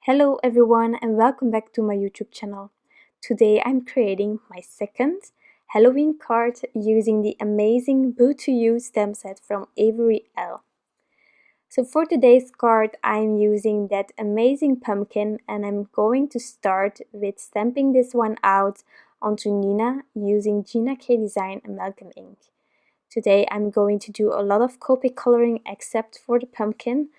Hello everyone and welcome back to my YouTube channel. Today I'm creating my second Halloween card using the amazing Boo to You stamp set from Avery Elle. So for today's card I'm using that amazing pumpkin and I'm going to start with stamping this one out onto Neenah using Gina Design Amalgam ink. Today I'm going to do a lot of Copic coloring except for the pumpkin,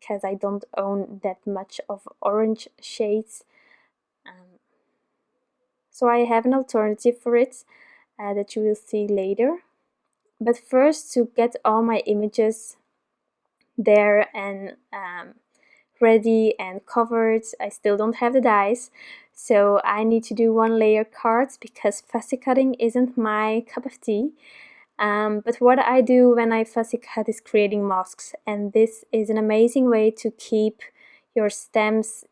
because I don't own that much of orange shades. So I have an alternative for it that you will see later. But first, to get all my images there and ready and covered, I still don't have the dies. So I need to do one layer cards because fussy cutting isn't my cup of tea. But what I do when I fussy cut is creating masks, and this is an amazing way to keep your stamps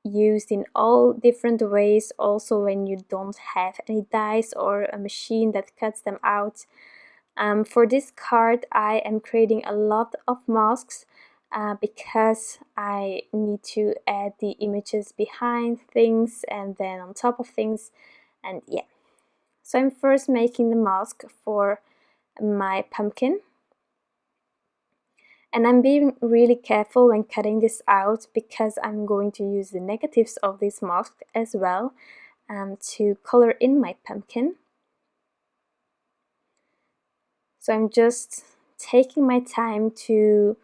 used in all different ways, also when you don't have any dies or a machine that cuts them out. For this card I am creating a lot of masks because I need to add the images behind things and then on top of things, and yeah. So I'm first making the mask for my pumpkin, and I'm being really careful when cutting this out because I'm going to use the negatives of this mask as well to color in my pumpkin. So I'm just taking my time to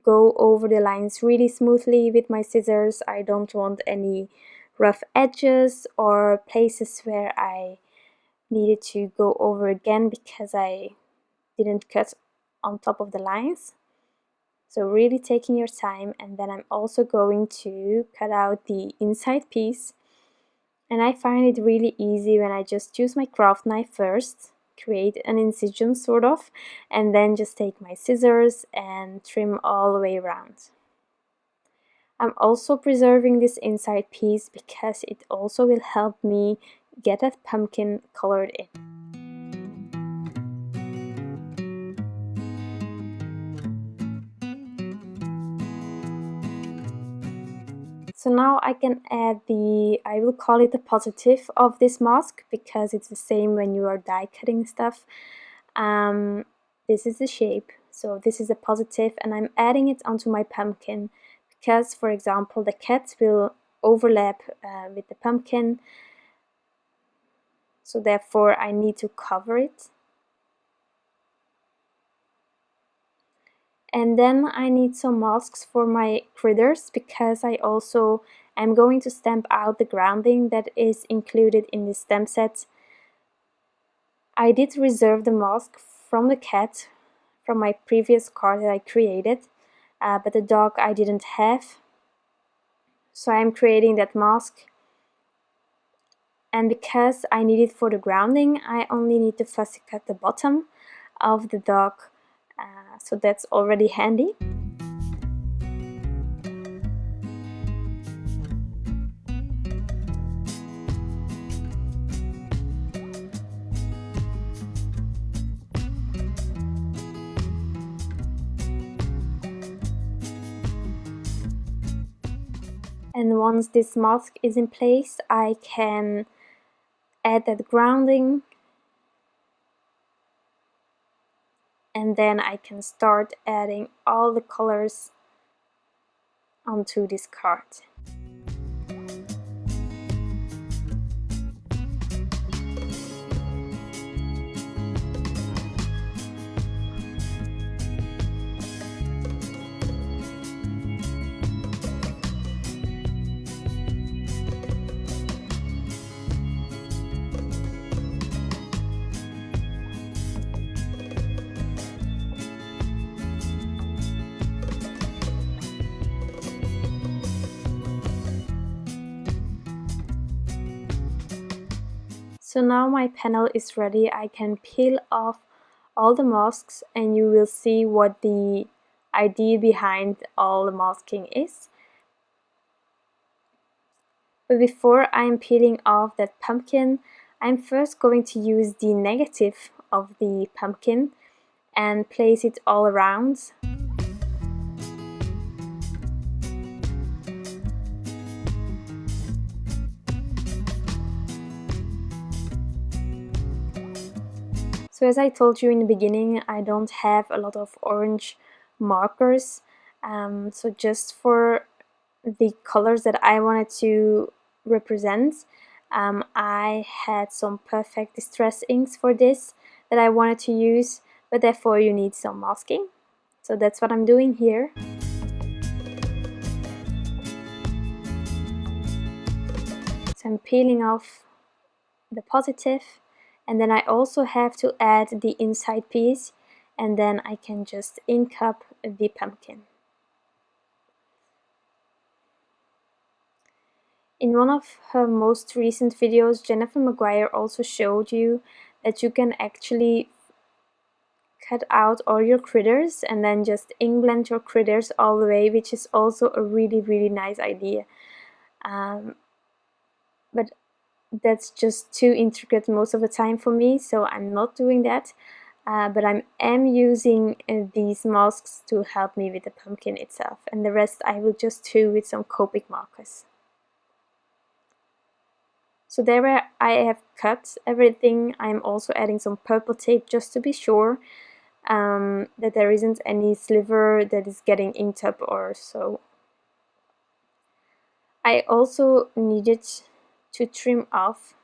go over the lines really smoothly with my scissors. I don't want any rough edges or places where I needed to go over again because I didn't cut on top of the lines. So really taking your time, and then I'm also going to cut out the inside piece. And I find it really easy when I just use my craft knife first, create an incision sort of, and then just take my scissors and trim all the way around. I'm also preserving this inside piece because it also will help me get that pumpkin colored in. So now I can add I will call it the positive of this mask because it's the same when you are die cutting stuff. This is the shape, so this is a positive, and I'm adding it onto my pumpkin because, for example, the cat will overlap with the pumpkin, so therefore I need to cover it. And then I need some masks for my critters because I also am going to stamp out the grounding that is included in the stamp set. I did reserve the mask from the cat from my previous card that I created, but the dog I didn't have. So I'm creating that mask. And because I need it for the grounding, I only need to fussy cut the bottom of the dog. So that's already handy. And once this mask is in place, I can add that grounding, and then I can start adding all the colors onto this card. So now my panel is ready. I can peel off all the masks and you will see what the idea behind all the masking is. But before I'm peeling off that pumpkin, I'm first going to use the negative of the pumpkin and place it all around. So as I told you in the beginning, I don't have a lot of orange markers, so just for the colors that I wanted to represent, I had some perfect distress inks for this that I wanted to use, but therefore you need some masking. So that's what I'm doing here. So I'm peeling off the positive, and then I also have to add the inside piece, and then I can just ink up the pumpkin. In one of her most recent videos, Jennifer Maguire also showed you that you can actually cut out all your critters and then just ink blend your critters all the way, which is also a really nice idea. But that's just too intricate most of the time for me, so I'm not doing that. But I am using these masks to help me with the pumpkin itself, and the rest I will just do with some Copic markers. So there where I have cut everything, I'm also adding some purple tape just to be sure that there isn't any sliver that is getting inked up or so. I also needed to trim off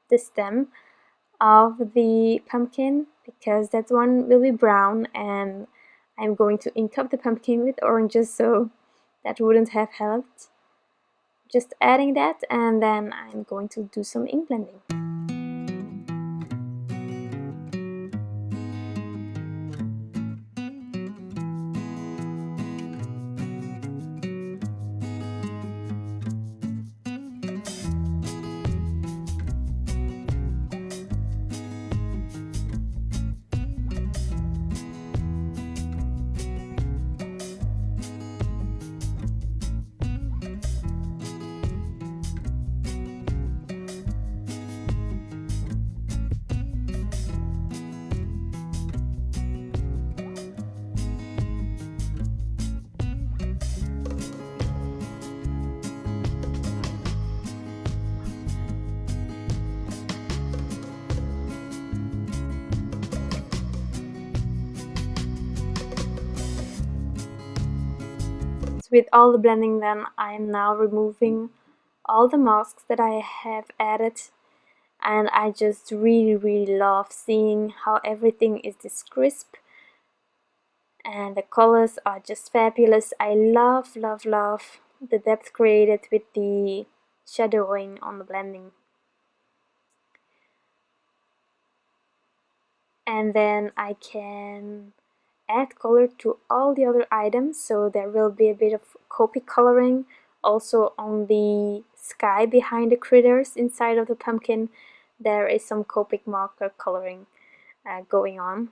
the stem of the pumpkin because that one will be brown, and I'm going to ink up the pumpkin with oranges, so that wouldn't have helped. Just adding that, and then I'm going to do some ink blending. With all the blending done, I am now removing all the masks that I have added, and I just really love seeing how everything is this crisp and the colors are just fabulous. I love the depth created with the shadowing on the blending. And then I can add color to all the other items, so there will be a bit of Copic coloring also on the sky behind the critters inside of the pumpkin. There is some Copic marker coloring going on.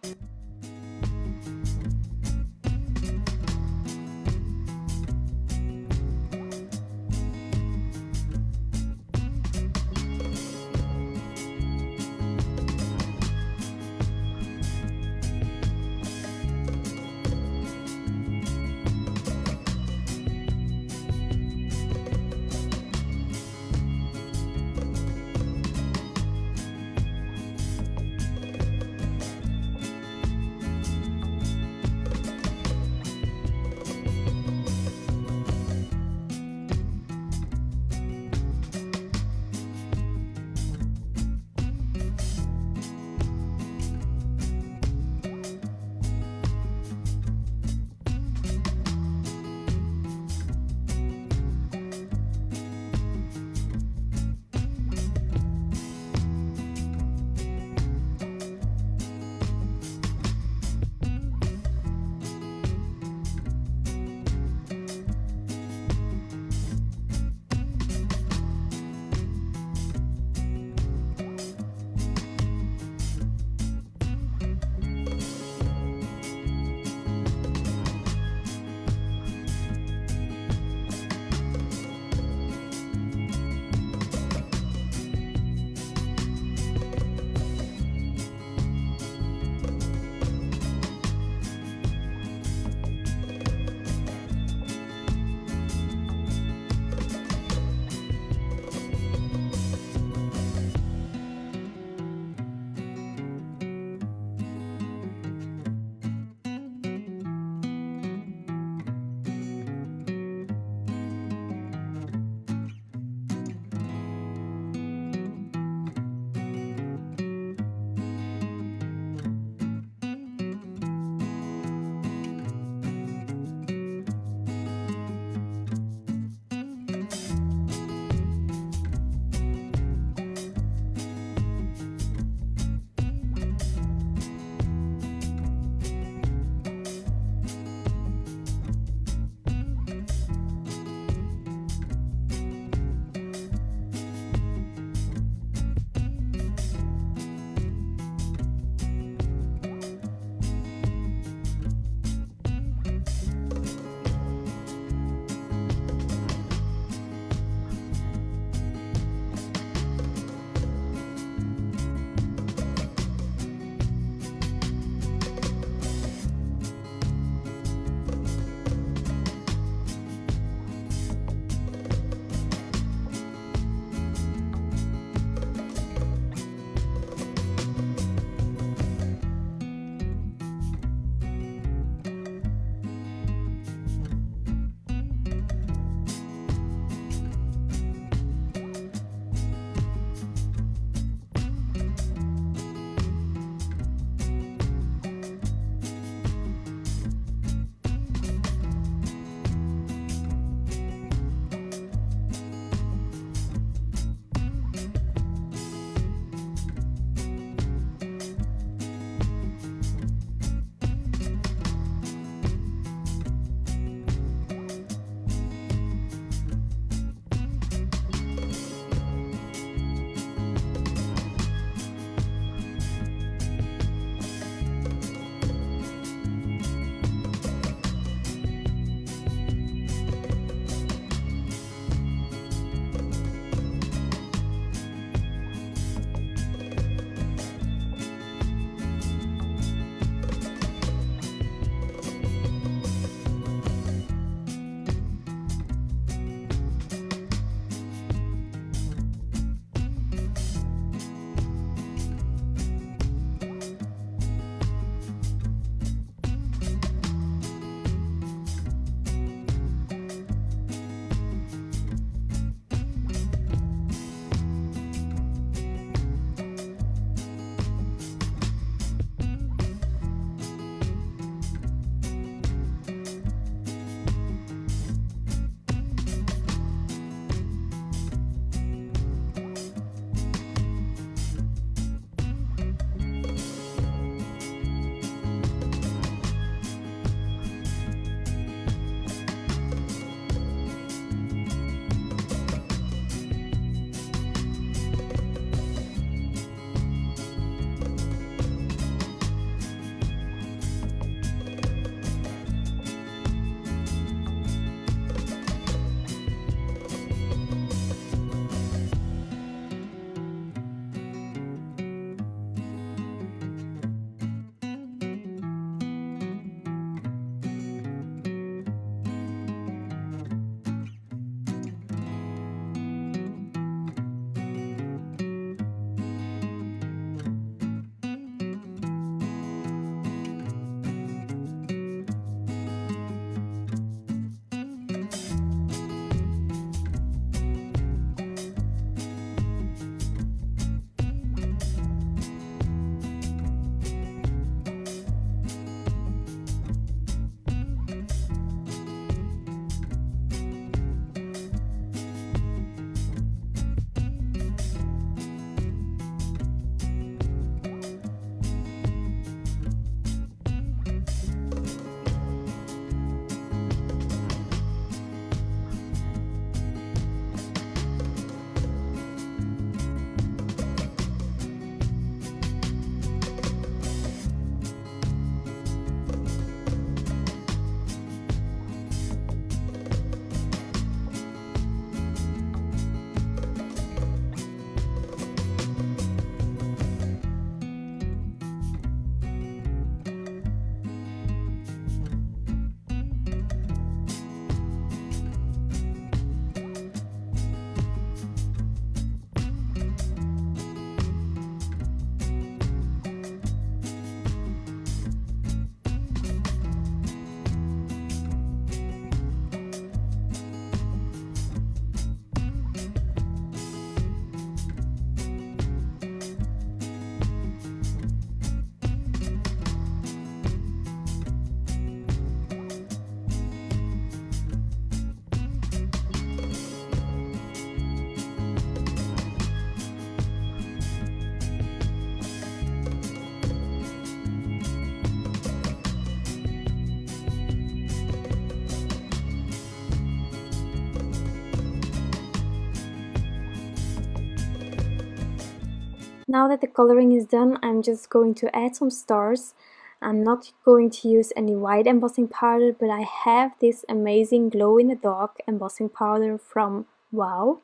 Now that the coloring is done, I'm just going to add some stars. I'm not going to use any white embossing powder, but I have this amazing glow-in-the-dark embossing powder from Wow,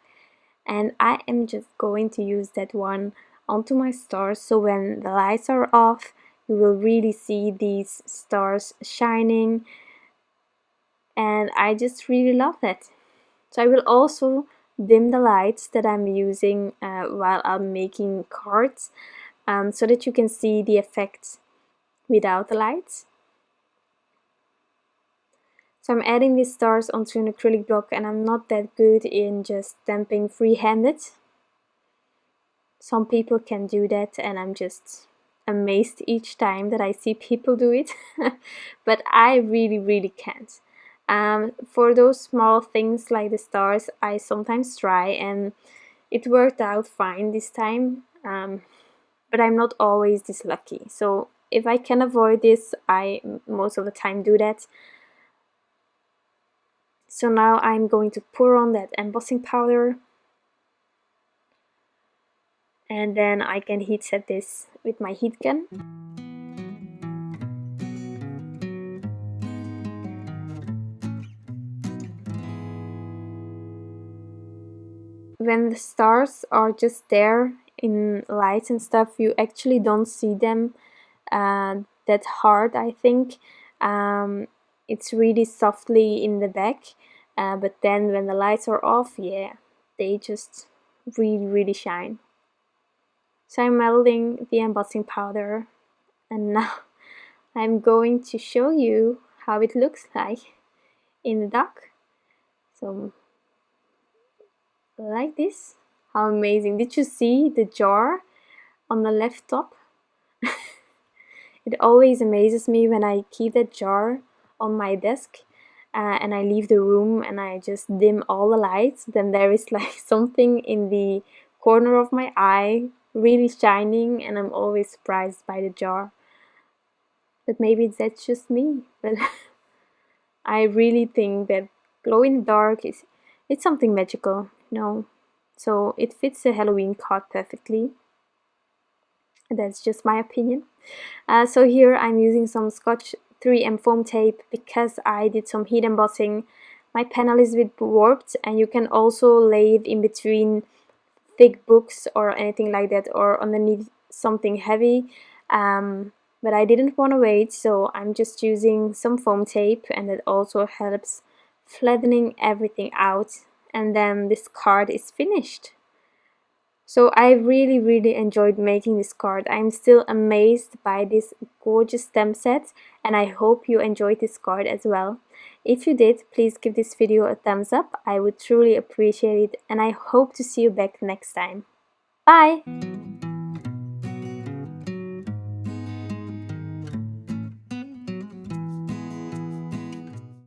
and I am just going to use that one onto my stars, so when the lights are off you will really see these stars shining, and I just really love that. So I will also dim the lights that I'm using while I'm making cards, so that you can see the effects without the lights. So I'm adding these stars onto an acrylic block, and I'm not that good in just stamping free-handed. Some people can do that, and I'm just amazed each time that I see people do it. But I really can't. For those small things like the stars, I sometimes try, and it worked out fine this time. But I'm not always this lucky. So if I can avoid this, I most of the time do that. So now I'm going to pour on that embossing powder, and then I can heat set this with my heat gun. When the stars are just there in lights and stuff, you actually don't see them that hard, I think. It's really softly in the back, but then when the lights are off, yeah, they just really shine. So I'm melting the embossing powder, and now I'm going to show you how it looks like in the dark. So like this. How amazing. Did you see the jar on the left top? It always amazes me when I keep that jar on my desk and I leave the room and I just dim all the lights. Then there is like something in the corner of my eye really shining, and I'm always surprised by the jar. But maybe that's just me. But I really think that glow in the dark it's something magical, you know. So it fits a Halloween card perfectly. That's just my opinion. So here I'm using some Scotch 3M foam tape because I did some heat embossing. My panel is a bit warped, and you can also lay it in between thick books or anything like that, or underneath something heavy. But I didn't want to wait, so I'm just using some foam tape, and it also helps flattening everything out, and then this card is finished. So I really enjoyed making this card. I'm still amazed by this gorgeous stamp set, and I hope you enjoyed this card as well. If you did, please give this video a thumbs up. I would truly appreciate it, and I hope to see you back next time. Bye!